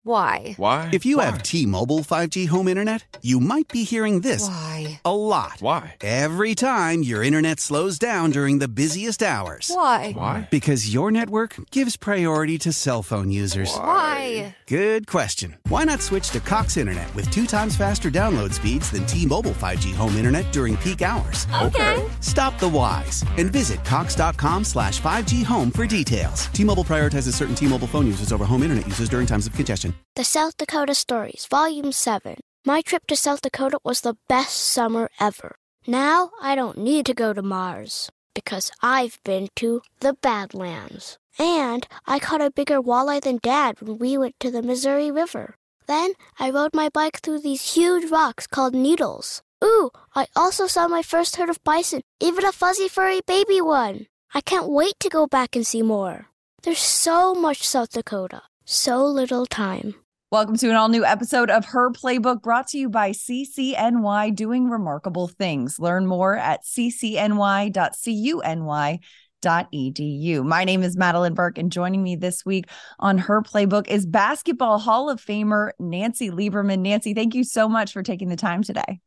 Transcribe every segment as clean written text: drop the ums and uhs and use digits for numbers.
Why? Why? If you have T-Mobile 5G home internet, you might be hearing this Why? a lot. Why? Every time your internet slows down during the busiest hours. Why? Because your network gives priority to cell phone users. Why? Good question. Why not switch to Cox Internet with 2 times faster download speeds than T-Mobile 5G home internet during peak hours? Okay. Stop the whys and visit cox.com/5G home for details. T-Mobile prioritizes certain T-Mobile phone users over home internet users during times of congestion. The South Dakota Stories, Volume 7. My trip to South Dakota was the best summer ever. Now I don't need to go to Mars because I've been to the Badlands. And I caught a bigger walleye than Dad when we went to the Missouri River. Then I rode my bike through these huge rocks called needles. Ooh, I also saw my first herd of bison, even a fuzzy furry baby one. I can't wait to go back and see more. There's so much South Dakota, so little time. Welcome to an all-new episode of Her Playbook, brought to you by CCNY, doing remarkable things. Learn more at ccny.cuny.edu. My name is Madelyn Burke, and joining me this week on Her Playbook is Basketball Hall of Famer Nancy Lieberman. Nancy, thank you so much for taking the time today.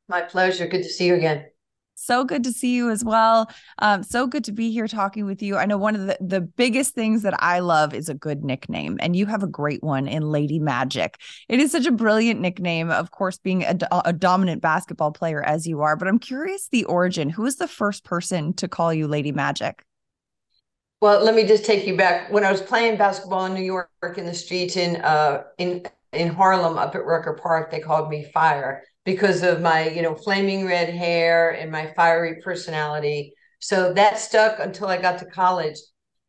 My pleasure. Good to see you again. So good to see you as well. So good to be here talking with you. I know one of the biggest things that I love is a good nickname, and you have a great one in Lady Magic. It is such a brilliant nickname, of course, being a dominant basketball player as you are, but I'm curious the origin. Who was the first person to call you Lady Magic? Well, let me just take you back. When I was playing basketball in New York in the streets in Harlem up at Rucker Park, they called me Fire, because of my, flaming red hair and my fiery personality. So that stuck until I got to college.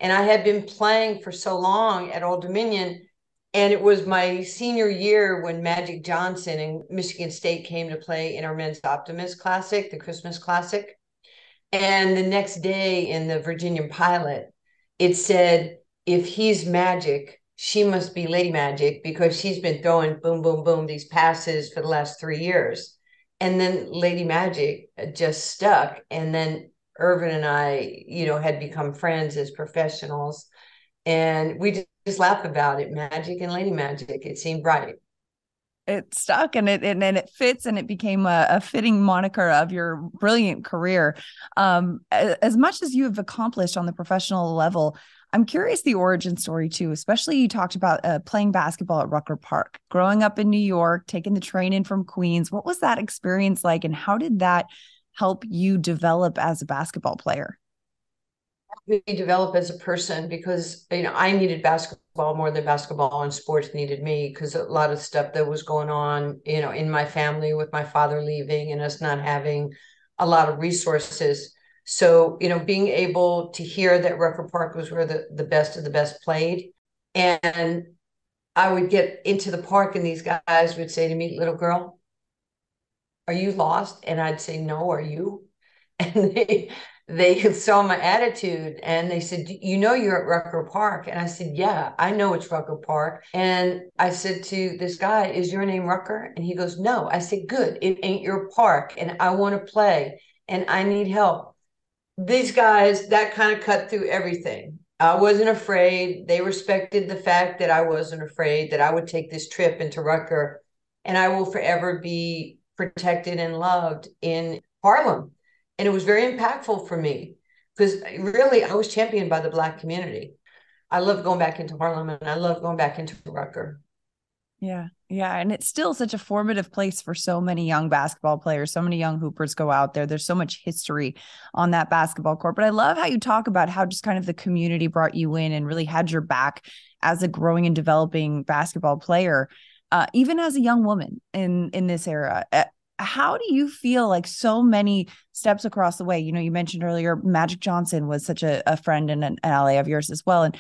And I had been playing for so long at Old Dominion. And it was my senior year when Magic Johnson and Michigan State came to play in our Men's Optimist Classic, the Christmas Classic. And the next day in the Virginia Pilot, it said, if he's Magic, she must be Lady Magic, because she's been throwing boom, boom, boom, these passes for the last 3 years. And then Lady Magic just stuck. And then Irvin and I, had become friends as professionals. And we just laugh about it. Magic and Lady Magic. It seemed right. It stuck, and it fits, and it became a fitting moniker of your brilliant career. As much as you have accomplished on the professional level, I'm curious the origin story too, especially you talked about playing basketball at Rucker Park, growing up in New York, taking the train in from Queens. What was that experience like, and how did that help you develop as a basketball player? Me develop as a person, because I needed basketball more than basketball and sports needed me, because a lot of stuff that was going on, in my family with my father leaving and us not having a lot of resources. So, being able to hear that Rucker Park was where the best of the best played. And I would get into the park and these guys would say to me, little girl, are you lost? And I'd say, no, are you? And they saw my attitude and they said, you're at Rucker Park. And I said, yeah, I know it's Rucker Park. And I said to this guy, is your name Rucker? And he goes, no. I said, good. It ain't your park. And I want to play and I need help. These guys, that kind of cut through everything. I wasn't afraid. They respected the fact that I wasn't afraid, that I would take this trip into Rucker, and I will forever be protected and loved in Harlem. And it was very impactful for me, because really I was championed by the Black community. I love going back into Harlem, and I love going back into Rucker. Yeah. And it's still such a formative place for so many young basketball players. So many young hoopers go out there. There's so much history on that basketball court. But I love how you talk about how just kind of the community brought you in and really had your back as a growing and developing basketball player, even as a young woman in this era. How do you feel like so many steps across the way? You mentioned earlier, Magic Johnson was such a friend and an ally of yours as well. And,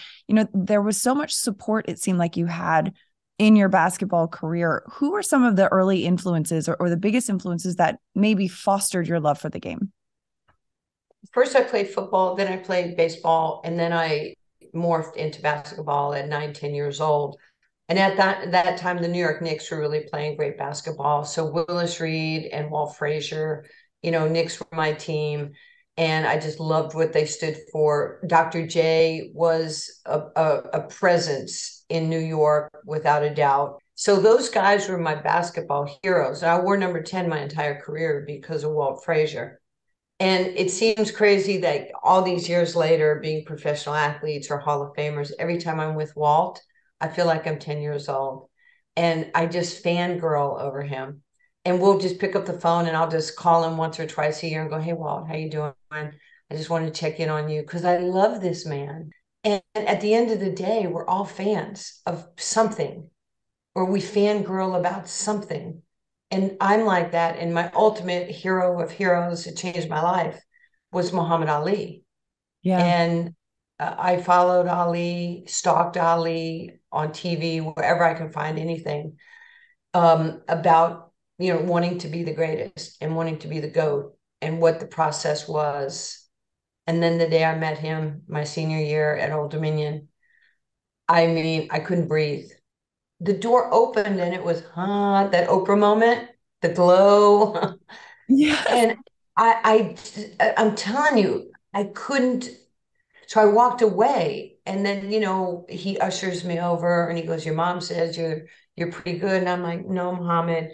there was so much support it seemed like you had in your basketball career. Who were some of the early influences or the biggest influences that maybe fostered your love for the game? First, I played football, then I played baseball, and then I morphed into basketball at 9, 10 years old. And at that time, the New York Knicks were really playing great basketball. So Willis Reed and Walt Frazier, Knicks were my team. And I just loved what they stood for. Dr. J was a presence in New York, without a doubt. So those guys were my basketball heroes. I wore number 10 my entire career because of Walt Frazier. And it seems crazy that all these years later, being professional athletes or Hall of Famers, every time I'm with Walt, I feel like I'm 10 years old. And I just fangirl over him. And we'll just pick up the phone and I'll just call him once or twice a year and go, hey, Walt, how you doing? I just want to check in on you because I love this man. And at the end of the day, we're all fans of something, or we fangirl about something. And I'm like that. And my ultimate hero of heroes that changed my life was Muhammad Ali. Yeah. And I followed Ali, stalked Ali on TV, wherever I can find anything about, wanting to be the greatest and wanting to be the GOAT and what the process was. And then the day I met him, my senior year at Old Dominion, I mean, I couldn't breathe. The door opened and it was, that Oprah moment, the glow. Yes. And I'm telling you, I couldn't. So I walked away, and then, he ushers me over and he goes, your mom says you're pretty good. And I'm like, no, Muhammad.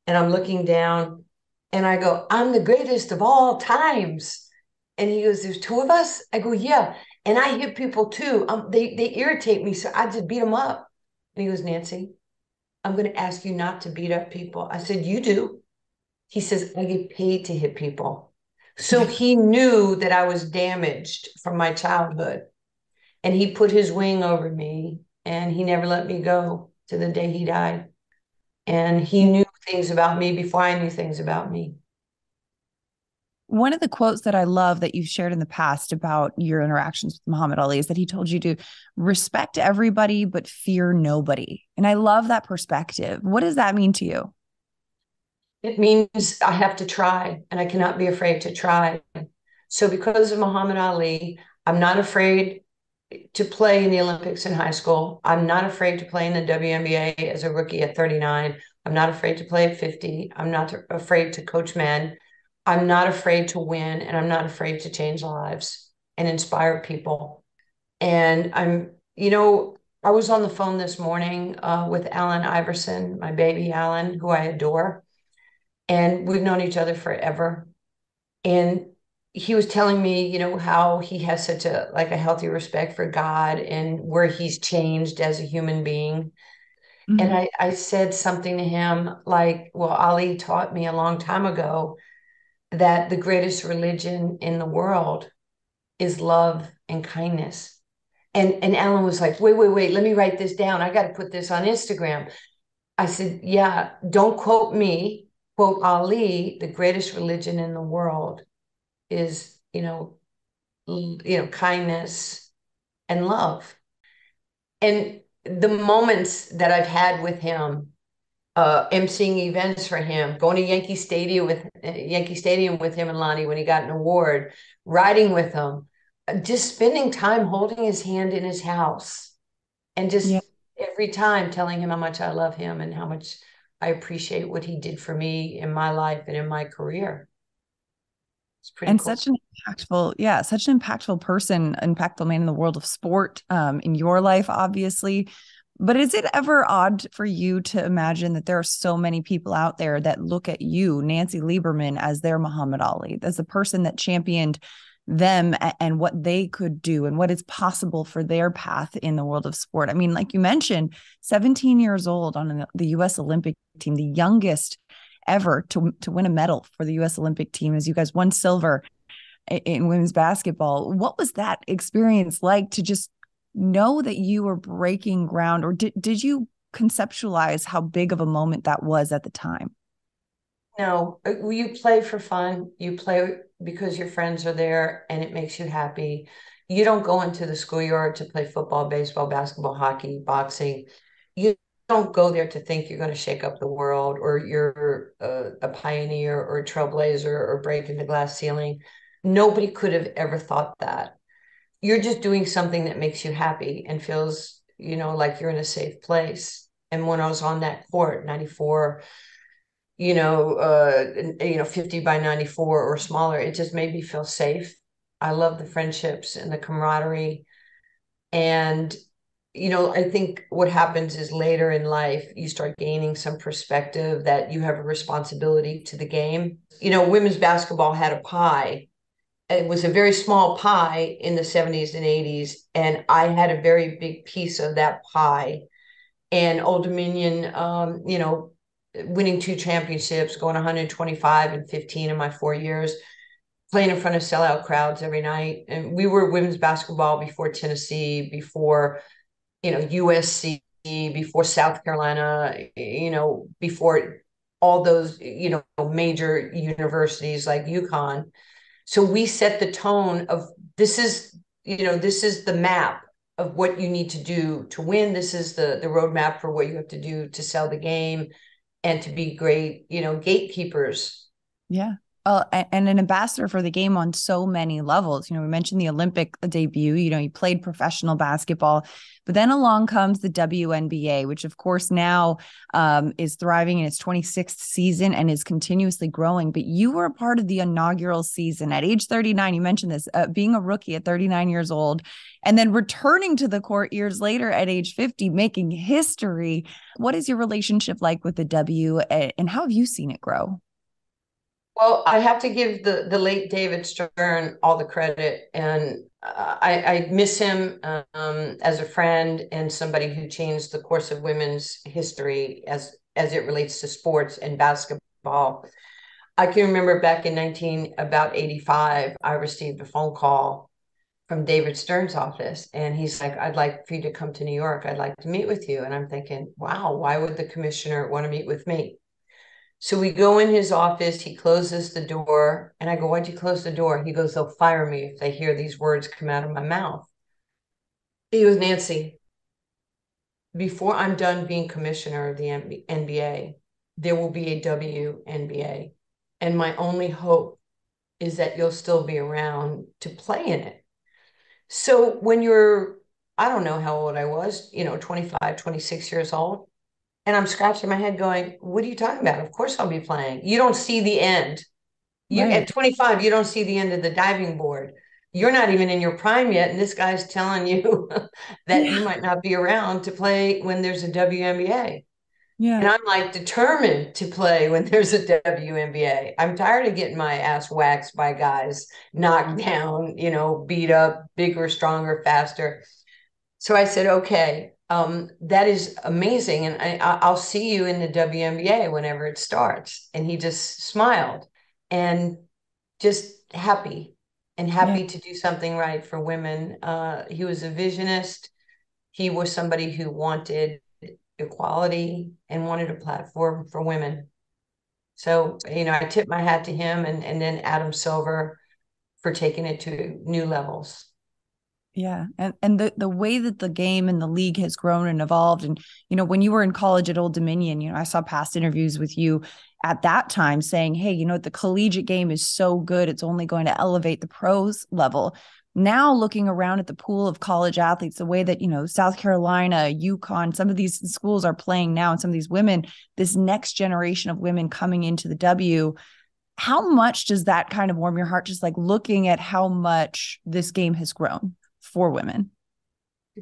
And I'm looking down and I go, I'm the greatest of all times. And he goes, there's two of us? I go, yeah. And I hit people too. They irritate me. So I just beat them up. And he goes, Nancy, I'm going to ask you not to beat up people. I said, you do. He says, I get paid to hit people. So he knew that I was damaged from my childhood. And he put his wing over me and he never let me go to the day he died. And he knew things about me before I knew things about me. One of the quotes that I love that you've shared in the past about your interactions with Muhammad Ali is that he told you to respect everybody, but fear nobody. And I love that perspective. What does that mean to you? It means I have to try and I cannot be afraid to try. So because of Muhammad Ali, I'm not afraid to play in the Olympics in high school. I'm not afraid to play in the WNBA as a rookie at 39. I'm not afraid to play at 50. I'm not afraid to coach men. I'm not afraid to win, and I'm not afraid to change lives and inspire people. And I was on the phone this morning with Allen Iverson, my baby Allen, who I adore. And we've known each other forever. And he was telling me, how he has such a healthy respect for God and where he's changed as a human being. Mm-hmm. And I said something to him like, well, Ali taught me a long time ago that the greatest religion in the world is love and kindness. And Alan was like, wait, let me write this down. I got to put this on Instagram. I said, yeah, don't quote me, quote Ali, the greatest religion in the world is, kindness and love. And the moments that I've had with him, emceeing events for him, going to Yankee Stadium with him and Lonnie when he got an award, riding with him, just spending time holding his hand in his house, and just every time telling him how much I love him and how much I appreciate what he did for me in my life and in my career. It's pretty cool. Such an impactful person, impactful man in the world of sport, in your life, obviously. But is it ever odd for you to imagine that there are so many people out there that look at you, Nancy Lieberman, as their Muhammad Ali, as the person that championed them and what they could do and what is possible for their path in the world of sport? I mean, like you mentioned, 17 years old on the U.S. Olympic team, the youngest ever to win a medal for the U.S. Olympic team, as you guys won silver in women's basketball. What was that experience like to just know that you were breaking ground, or did you conceptualize how big of a moment that was at the time? No, you play for fun. You play because your friends are there and it makes you happy. You don't go into the schoolyard to play football, baseball, basketball, hockey, boxing. You don't go there to think you're going to shake up the world, or you're a pioneer or a trailblazer or breaking the glass ceiling. Nobody could have ever thought that. You're just doing something that makes you happy and feels, like you're in a safe place. And when I was on that court, 94, 50 by 94 or smaller, it just made me feel safe. I love the friendships and the camaraderie. And I think what happens is later in life, you start gaining some perspective that you have a responsibility to the game. Women's basketball had a pie. It was a very small pie in the 70s and 80s, and I had a very big piece of that pie. And Old Dominion, winning 2 championships, going 125 and 15 in my 4 years, playing in front of sellout crowds every night. And we were women's basketball before Tennessee, before USC, before South Carolina, before all those, major universities like UConn. So we set the tone of this is the map of what you need to do to win. This is the roadmap for what you have to do to sell the game and to be great, gatekeepers. Yeah. And an ambassador for the game on so many levels. We mentioned the Olympic debut, you played professional basketball, but then along comes the WNBA, which of course now is thriving in its 26th season and is continuously growing. But you were a part of the inaugural season at age 39. You mentioned this, being a rookie at 39 years old, and then returning to the court years later at age 50, making history. What is your relationship like with the W, and how have you seen it grow? Well, I have to give the late David Stern all the credit, and I miss him as a friend and somebody who changed the course of women's history as it relates to sports and basketball. I can remember back in 1985, I received a phone call from David Stern's office, and he's like, "I'd like for you to come to New York. I'd like to meet with you." And I'm thinking, wow, why would the commissioner want to meet with me? So we go in his office, he closes the door, and I go, "Why'd you close the door?" He goes, "They'll fire me if they hear these words come out of my mouth." He goes, "Nancy, before I'm done being commissioner of the NBA, there will be a WNBA. And my only hope is that you'll still be around to play in it." So when I don't know how old I was, 25, 26 years old. And I'm scratching my head going, "What are you talking about? Of course I'll be playing." You don't see the end. At 25, you don't see the end of the diving board. You're not even in your prime yet. And this guy's telling you that you might not be around to play when there's a WNBA. Yeah. And I'm like determined to play when there's a WNBA. I'm tired of getting my ass waxed by guys, knocked down, beat up, bigger, stronger, faster. So I said, "Okay. That is amazing. And I'll see you in the WNBA whenever it starts." And he just smiled and just happy to do something right for women. He was a visionist. He was somebody who wanted equality and wanted a platform for women. So, I tip my hat to him and then Adam Silver for taking it to new levels. Yeah. And the way that the game and the league has grown and evolved. And, when you were in college at Old Dominion, I saw past interviews with you at that time saying, "Hey, the collegiate game is so good, it's only going to elevate the pros level." Now looking around at the pool of college athletes, the way that, South Carolina, UConn, some of these schools are playing now, and some of these women, this next generation of women coming into the W, how much does that kind of warm your heart, just like looking at how much this game has grown for women?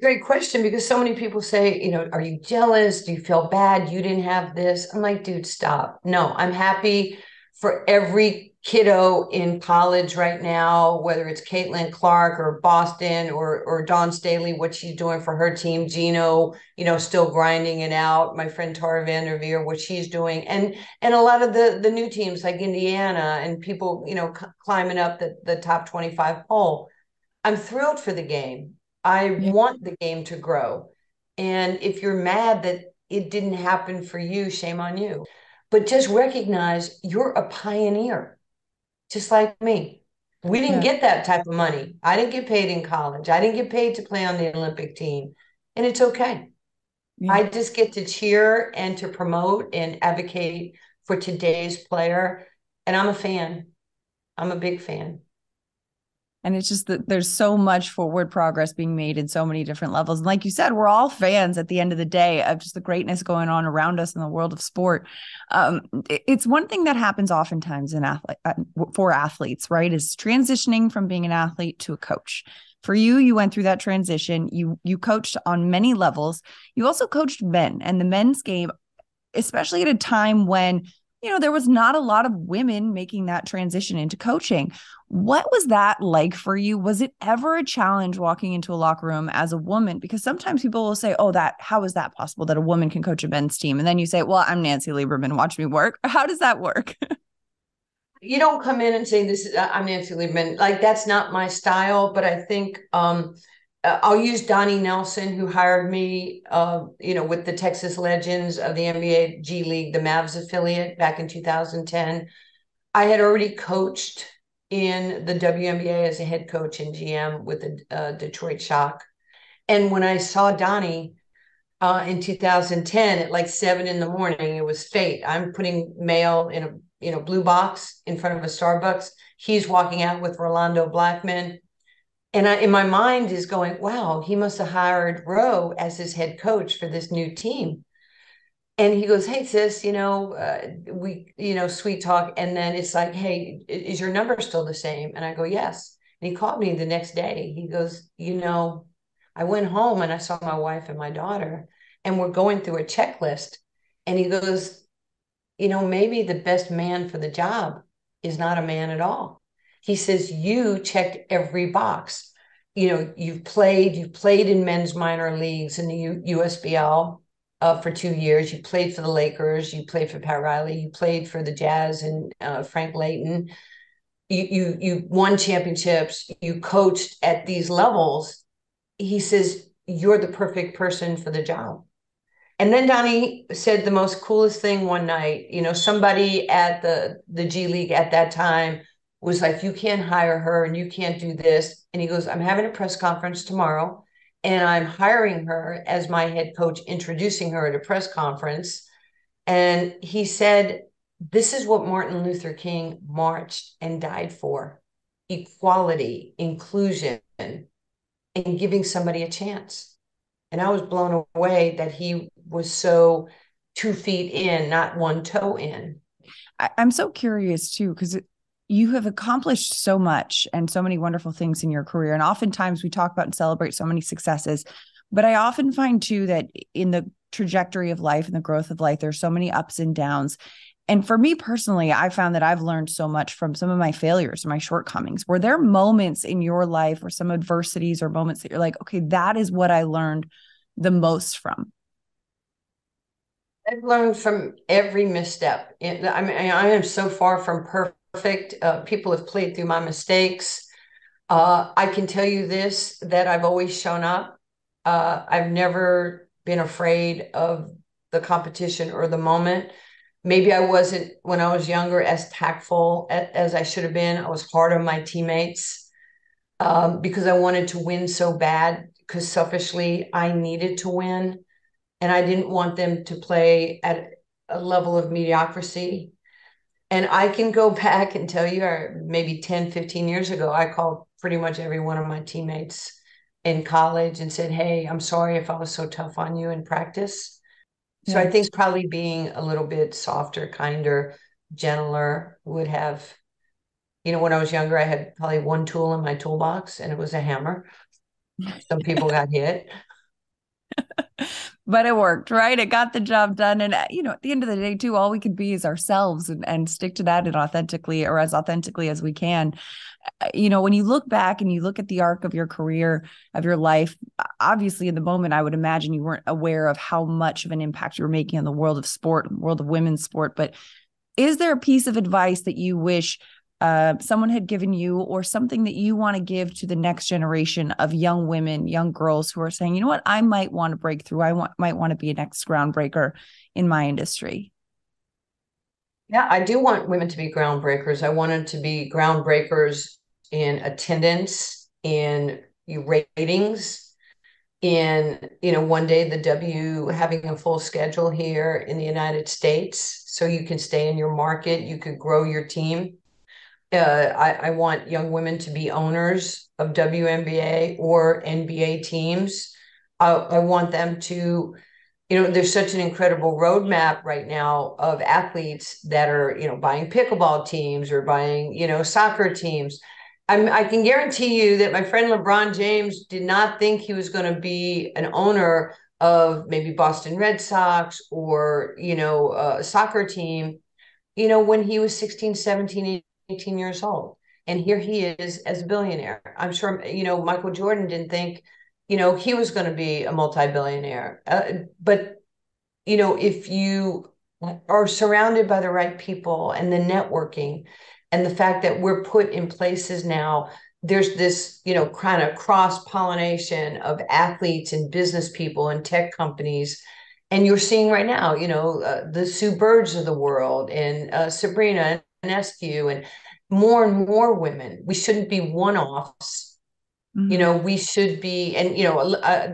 Great question, because so many people say, "Are you jealous? Do you feel bad you didn't have this?" I'm like, dude, stop. No, I'm happy for every kiddo in college right now, whether it's Caitlin Clark or Boston or Dawn Staley, what she's doing for her team, Gino, still grinding it out. My friend Tara Vanderveer, what she's doing. And a lot of the new teams like Indiana and people, climbing up the top 25 poll. I'm thrilled for the game. I want the game to grow. And if you're mad that it didn't happen for you, shame on you. But just recognize you're a pioneer, just like me. We didn't get that type of money. I didn't get paid in college. I didn't get paid to play on the Olympic team. And it's okay. Yeah. I just get to cheer and to promote and advocate for today's player. And I'm a fan. I'm a big fan. And it's just that there's so much forward progress being made in so many different levels. And like you said, we're all fans at the end of the day of just the greatness going on around us in the world of sport. It's one thing that happens oftentimes for athletes, right? Is transitioning from being an athlete to a coach. For you, you went through that transition. You coached on many levels. You also coached men and the men's game, especially at a time when, there was not a lot of women making that transition into coaching. What was that like for you? Was it ever a challenge walking into a locker room as a woman? Because sometimes people will say, how is that possible that a woman can coach a men's team? And then you say, well, I'm Nancy Lieberman, watch me work. How does that work? You don't come in and say, I'm Nancy Lieberman. Like, that's not my style, but I think, I'll use Donnie Nelson, who hired me, with the Texas Legends of the NBA G League, the Mavs affiliate back in 2010. I had already coached in the WNBA as a head coach and GM with the Detroit Shock. And when I saw Donnie in 2010 at like 7 a.m, it was fate. I'm putting mail in a blue box in front of a Starbucks. He's walking out with Rolando Blackman. And in my mind is going, wow, he must have hired Roe as his head coach for this new team. And he goes, hey, sis, sweet talk. And then it's like, hey, is your number still the same? And I go, yes. And he called me the next day. He goes, I went home and I saw my wife and my daughter, and we're going through a checklist. And he goes, maybe the best man for the job is not a man at all. He says, you checked every box. You've played in men's minor leagues in the USBL for 2 years. You played for the Lakers. You played for Pat Riley. You played for the Jazz and Frank Layton. You won championships. You coached at these levels. He says, you're the perfect person for the job. And then Donnie said the most coolest thing one night. Somebody at the G League at that time was like, you can't hire her and you can't do this. And he goes, I'm having a press conference tomorrow and I'm hiring her as my head coach, introducing her at a press conference. And he said, this is what Martin Luther King marched and died for: equality, inclusion, and giving somebody a chance. And I was blown away that he was so 2 feet in, not one toe in. I'm so curious too, because you have accomplished so much and so many wonderful things in your career. And oftentimes we talk about and celebrate so many successes, but I often find too that in the trajectory of life and the growth of life, there's so many ups and downs. And for me personally, I found that I've learned so much from some of my failures, my shortcomings. Were there moments in your life or some adversities or moments that you're like, okay, that is what I learned the most from? I've learned from every misstep. I am so far from perfect. People have played through my mistakes. I can tell you this, that I've always shown up. I've never been afraid of the competition or the moment. Maybe I wasn't, when I was younger, as tactful as I should have been. I was hard on my teammates because I wanted to win so bad, because selfishly I needed to win. And I didn't want them to play at a level of mediocrity. And I can go back and tell you, maybe 10, 15 years ago, I called pretty much every one of my teammates in college and said, hey, I'm sorry if I was so tough on you in practice. So I think probably being a little bit softer, kinder, gentler would have, when I was younger, I had probably one tool in my toolbox and it was a hammer. Some people got hit. But it worked, right? It got the job done. And, at the end of the day, too, all we could be is ourselves and stick to that and authentically, or as authentically as we can. When you look back and you look at the arc of your career, of your life, obviously in the moment, I would imagine you weren't aware of how much of an impact you were making on the world of sport, world of women's sport. But is there a piece of advice that you wish someone had given you, or something that you want to give to the next generation of young women, young girls who are saying, you know what, I might want to break through. Might want to be a next groundbreaker in my industry? Yeah, I do want women to be groundbreakers. I want them to be groundbreakers in attendance, in ratings, in, one day the W having a full schedule here in the United States, so you can stay in your market, you could grow your team. I want young women to be owners of WNBA or NBA teams. I want them to, there's such an incredible roadmap right now of athletes that are, buying pickleball teams or buying, soccer teams. I can guarantee you that my friend LeBron James did not think he was going to be an owner of maybe Boston Red Sox or, a soccer team, when he was 16, 17, 18 years old. And here he is as a billionaire. I'm sure, Michael Jordan didn't think, he was going to be a multi-billionaire. But, if you are surrounded by the right people and the networking and the fact that we're put in places now, there's this, kind of cross-pollination of athletes and business people and tech companies. And you're seeing right now, the Sue Birds of the world and Sabrina Ionescu and more women. We shouldn't be one-offs. Mm-hmm. We should be, and,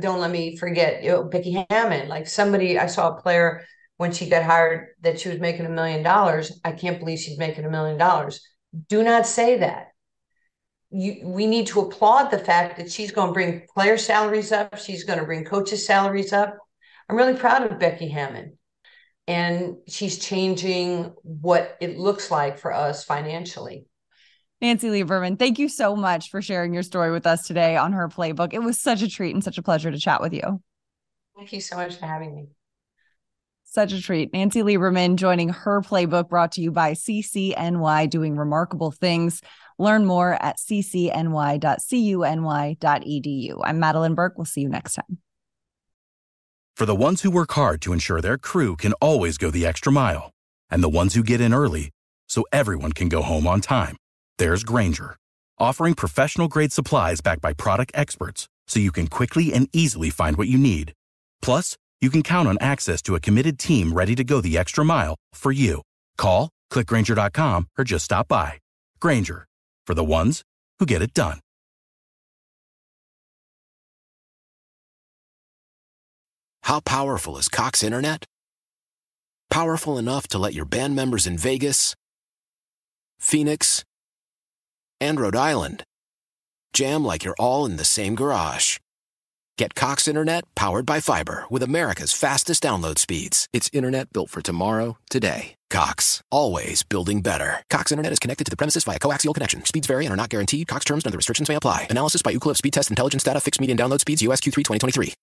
don't let me forget, Becky Hammond, like somebody, I saw a player when she got hired that she was making $1 million. I can't believe she's making $1 million. Do not say that. We need to applaud the fact that she's going to bring player salaries up. She's going to bring coaches' salaries up. I'm really proud of Becky Hammond. And she's changing what it looks like for us financially. Nancy Lieberman, thank you so much for sharing your story with us today on Her Playbook. It was such a treat and such a pleasure to chat with you. Thank you so much for having me. Such a treat. Nancy Lieberman joining Her Playbook, brought to you by CCNY, doing remarkable things. Learn more at ccny.cuny.edu. I'm Madelyn Burke. We'll see you next time. For the ones who work hard to ensure their crew can always go the extra mile, and the ones who get in early so everyone can go home on time, there's Grainger, offering professional-grade supplies backed by product experts so you can quickly and easily find what you need. Plus, you can count on access to a committed team ready to go the extra mile for you. Call, click Grainger.com, or just stop by. Grainger, for the ones who get it done. How powerful is Cox Internet? Powerful enough to let your band members in Vegas, Phoenix, and Rhode Island jam like you're all in the same garage. Get Cox Internet powered by fiber with America's fastest download speeds. It's internet built for tomorrow, today. Cox, always building better. Cox Internet is connected to the premises via coaxial connection. Speeds vary and are not guaranteed. Cox terms and other restrictions may apply. Analysis by Ookla Speed Test Intelligence Data. Fixed median download speeds. US Q3 2023.